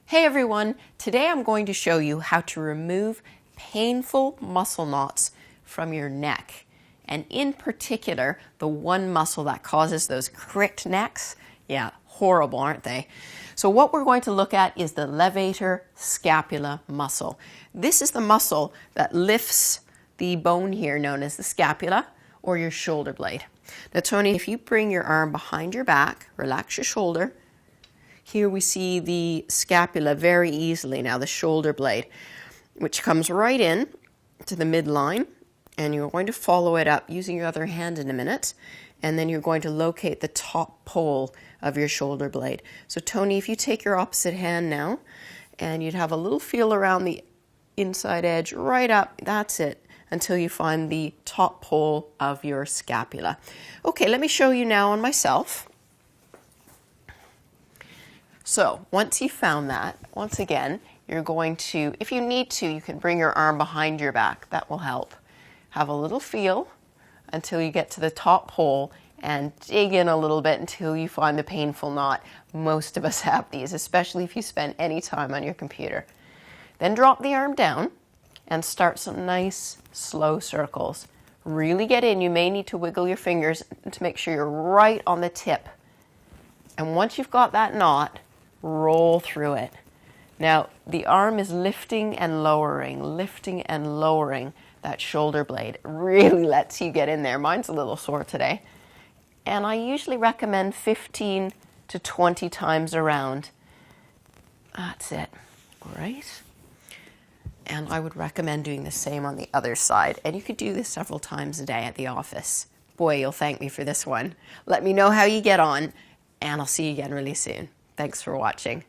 Hey everyone, today I'm going to show you how to remove painful muscle knots from your neck, and in particular the one muscle that causes those cricked necks. Yeah, horrible, aren't they? So what we're going to look at is the levator scapula muscle. This is the muscle that lifts the bone here known as the scapula or your shoulder blade. Now Tony, if you bring your arm behind your back, relax your shoulder. Here we see the scapula very easily now, the shoulder blade, which comes right in to the midline, and you're going to follow it up using your other hand in a minute, and then you're going to locate the top pole of your shoulder blade. So Tony, if you take your opposite hand now, and you'd have a little feel around the inside edge right up, that's it, until you find the top pole of your scapula. Okay, let me show you now on myself. So once you've found that, once again, you're going to, if you need to, you can bring your arm behind your back. That will help. Have a little feel until you get to the top pole and dig in a little bit until you find the painful knot. Most of us have these, especially if you spend any time on your computer. Then drop the arm down and start some nice slow circles. Really get in. You may need to wiggle your fingers to make sure you're right on the tip. And once you've got that knot, roll through it. Now, the arm is lifting and lowering that shoulder blade. It really lets you get in there. Mine's a little sore today. And I usually recommend 15 to 20 times around. That's it. Great. And I would recommend doing the same on the other side. And you could do this several times a day at the office. Boy, you'll thank me for this one. Let me know how you get on, and I'll see you again really soon. Thanks for watching.